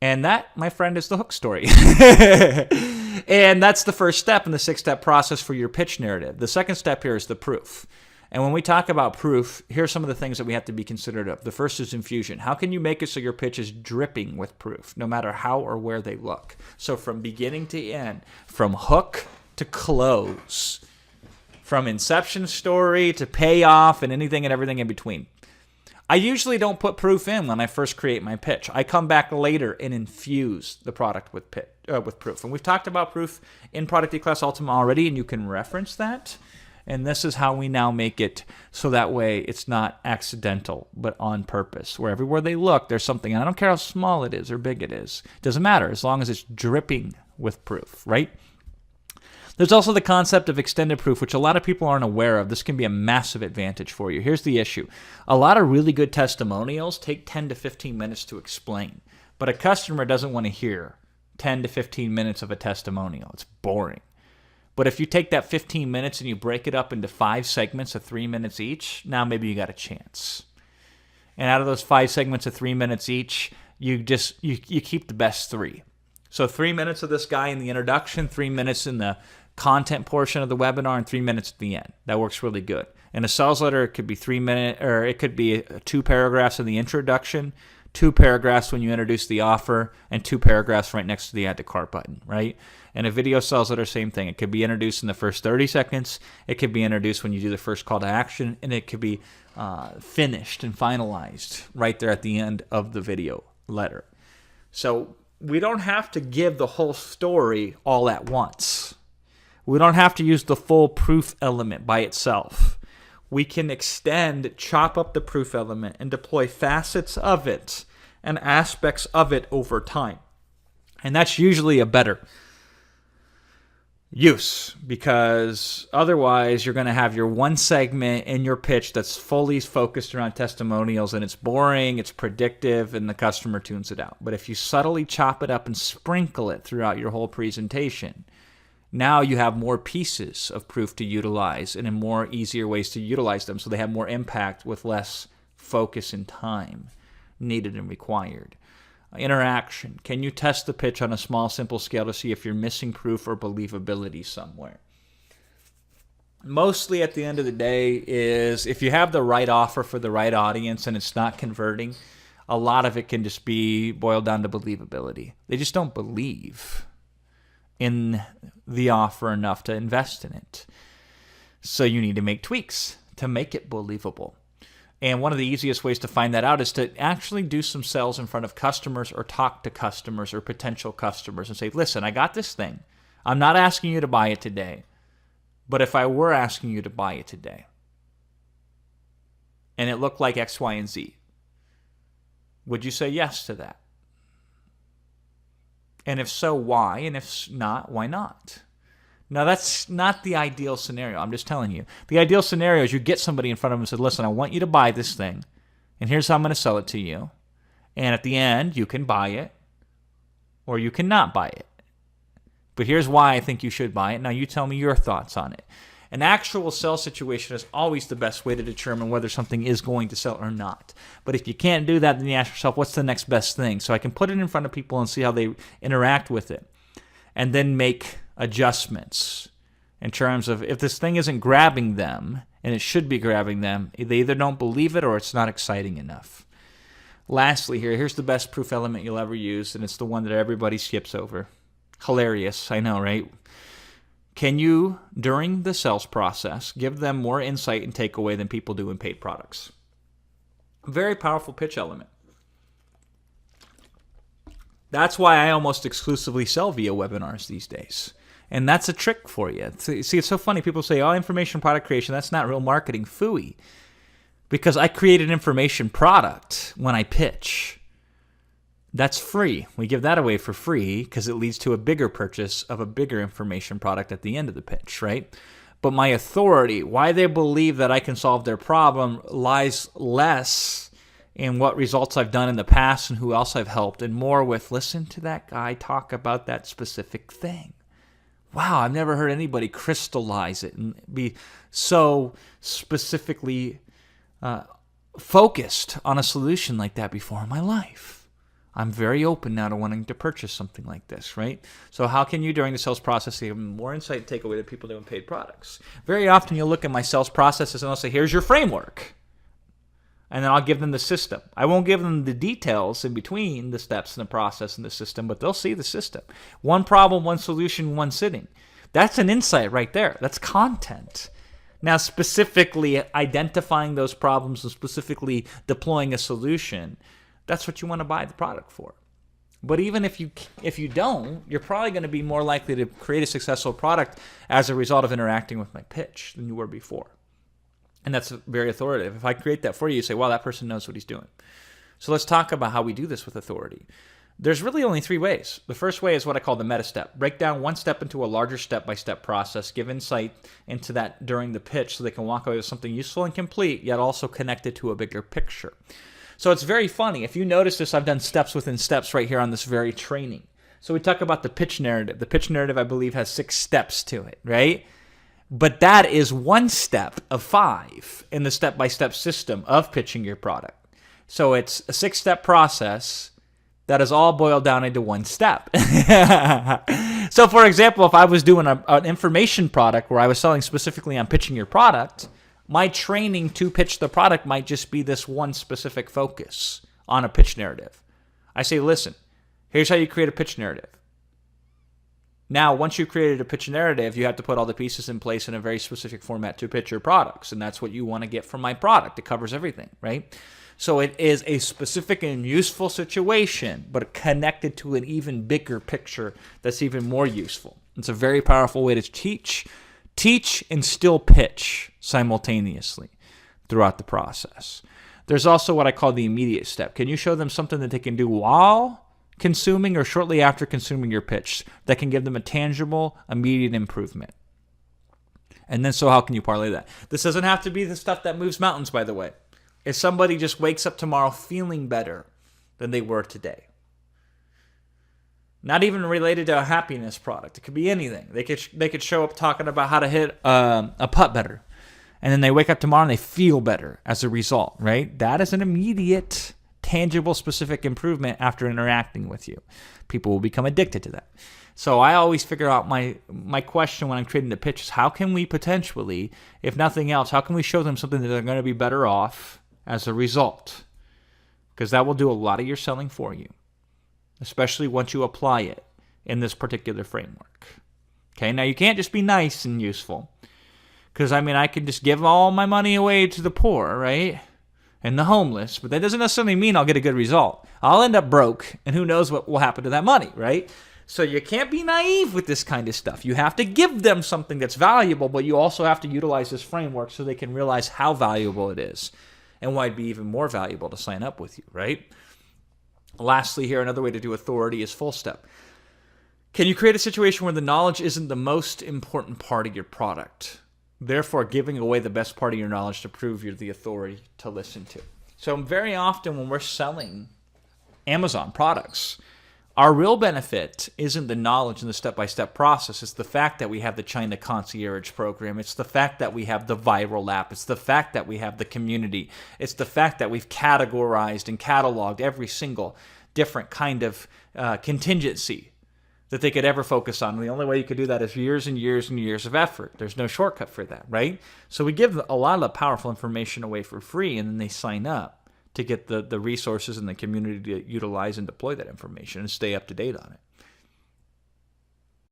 And that, my friend, is the hook story. And that's the first step in the 6-step process for your pitch narrative. The second step here is the proof. And when we talk about proof, here are some of the things that we have to be considerate of. The first is infusion. How can you make it so your pitch is dripping with proof, no matter how or where they look? So from beginning to end, from hook to close, from inception story to payoff and anything and everything in between. I usually don't put proof in when I first create my pitch. I come back later and infuse the product with proof. And we've talked about proof in Product E-Class Ultima already, and you can reference that. And this is how we now make it so that way it's not accidental, but on purpose. Where everywhere they look, there's something. And I don't care how small it is or big it is. It doesn't matter as long as it's dripping with proof, right? There's also the concept of extended proof, which a lot of people aren't aware of. This can be a massive advantage for you. Here's the issue. A lot of really good testimonials take 10 to 15 minutes to explain, but a customer doesn't want to hear 10 to 15 minutes of a testimonial. It's boring. But if you take that 15 minutes and you break it up into 5 segments of 3 minutes each, now maybe you got a chance. And out of those 5 segments of 3 minutes each, you keep the best 3. So 3 minutes of this guy in the introduction, 3 minutes in the content portion of the webinar, and 3 minutes at the end. That works really good. In a sales letter, it could be 3 minutes, or it could be 2 paragraphs in the introduction, 2 paragraphs when you introduce the offer, and 2 paragraphs right next to the add to cart button, right? And a video sales letter, same thing. It could be introduced in the first 30 seconds. It could be introduced when you do the first call to action, and it could be finished and finalized right there at the end of the video letter. So we don't have to give the whole story all at once. We don't have to use the full proof element by itself. We can extend, chop up the proof element, and deploy facets of it and aspects of it over time. And that's usually a better use, because otherwise you're going to have your one segment in your pitch that's fully focused around testimonials, and it's boring, it's predictive, and the customer tunes it out. But if you subtly chop it up and sprinkle it throughout your whole presentation, now you have more pieces of proof to utilize and in more easier ways to utilize them, so they have more impact with less focus and time needed and required. Interaction. Can you test the pitch on a small, simple scale to see if you're missing proof or believability somewhere? Mostly at the end of the day is if you have the right offer for the right audience and it's not converting, a lot of it can just be boiled down to believability. They just don't believe in the offer enough to invest in it. So you need to make tweaks to make it believable. And one of the easiest ways to find that out is to actually do some sales in front of customers or talk to customers or potential customers and say, listen, I got this thing. I'm not asking you to buy it today, but if I were asking you to buy it today and it looked like X, Y, and Z, would you say yes to that? And if so, why? And if not, why not? Now, that's not the ideal scenario. I'm just telling you. The ideal scenario is you get somebody in front of them and say, listen, I want you to buy this thing, and here's how I'm going to sell it to you. And at the end, you can buy it, or you cannot buy it. But here's why I think you should buy it. Now, you tell me your thoughts on it. An actual sell situation is always the best way to determine whether something is going to sell or not. But if you can't do that, then you ask yourself, what's the next best thing? So I can put it in front of people and see how they interact with it, and then make adjustments in terms of if this thing isn't grabbing them, and it should be grabbing them, they either don't believe it or it's not exciting enough. Lastly, here's the best proof element you'll ever use, and it's the one that everybody skips over. Hilarious, I know, right? Can you, during the sales process, give them more insight and takeaway than people do in paid products? Very powerful pitch element. That's why I almost exclusively sell via webinars these days. And that's a trick for you. See, it's so funny. People say, oh, information product creation, that's not real marketing. Phooey. Because I create an information product when I pitch. That's free. We give that away for free because it leads to a bigger purchase of a bigger information product at the end of the pitch, right? But my authority, why they believe that I can solve their problem, lies less in what results I've done in the past and who else I've helped, and more with, listen to that guy talk about that specific thing. Wow, I've never heard anybody crystallize it and be so specifically focused on a solution like that before in my life. I'm very open now to wanting to purchase something like this, right? So how can you, during the sales process, give more insight and take away to people doing paid products? Very often you'll look at my sales processes and I'll say, here's your framework. And then I'll give them the system. I won't give them the details in between the steps in the process and the system, but they'll see the system. One problem, one solution, one sitting. That's an insight right there. That's content. Now, specifically identifying those problems and specifically deploying a solution, that's what you want to buy the product for. But even if you don't, you're probably going to be more likely to create a successful product as a result of interacting with my pitch than you were before. And that's very authoritative. If I create that for you, you say, well, that person knows what he's doing. So let's talk about how we do this with authority. There's really only 3 ways. The first way is what I call the meta step. Break down one step into a larger step-by-step process. Give insight into that during the pitch so they can walk away with something useful and complete, yet also connected to a bigger picture. So it's very funny. If you notice this, I've done steps within steps right here on this very training. So we talk about the pitch narrative. The pitch narrative, I believe, has 6 steps to it, right? But that is one step of 5 in the step-by-step system of pitching your product. So it's a 6-step process that is all boiled down into one step. So for example, if I was doing an information product where I was selling specifically on pitching your product, my training to pitch the product might just be this one specific focus on a pitch narrative. I say, listen, here's how you create a pitch narrative. Now, once you've created a pitch narrative, you have to put all the pieces in place in a very specific format to pitch your products. And that's what you want to get from my product. It covers everything, right? So it is a specific and useful situation, but connected to an even bigger picture that's even more useful. It's a very powerful way to teach and still pitch simultaneously throughout the process. There's also what I call the immediate step. Can you show them something that they can do while consuming or shortly after consuming your pitch that can give them a tangible, immediate improvement? And then so how can you parlay that? This doesn't have to be the stuff that moves mountains, by the way. If somebody just wakes up tomorrow feeling better than they were today, not even related to a happiness product. It could be anything. They could show up talking about how to hit a putt better, and then they wake up tomorrow and they feel better as a result, right? That is an immediate, tangible, specific improvement after interacting with you. People will become addicted to that. So I always figure out my question when I'm creating the pitch is how can we potentially, if nothing else, how can we show them something that they're going to be better off as a result? Because that will do a lot of your selling for you, especially once you apply it in this particular framework. Okay, now you can't just be nice and useful. Because, I can just give all my money away to the poor, right? And the homeless, but that doesn't necessarily mean I'll get a good result. I'll end up broke, and who knows what will happen to that money, right? So you can't be naive with this kind of stuff. You have to give them something that's valuable, but you also have to utilize this framework so they can realize how valuable it is and why it'd be even more valuable to sign up with you, right? Lastly here, another way to do authority is full step. Can you create a situation where the knowledge isn't the most important part of your product, therefore giving away the best part of your knowledge to prove you're the authority to listen to? So very often when we're selling Amazon products, our real benefit isn't the knowledge and the step-by-step process. It's the fact that we have the China Concierge program. It's the fact that we have the viral app. It's the fact that we have the community. It's the fact that we've categorized and cataloged every single different kind of contingency that they could ever focus on. And the only way you could do that is years and years and years of effort. There's no shortcut for that, right? So we give a lot of the powerful information away for free, and then they sign up to get the resources and the community to utilize and deploy that information and stay up to date on it.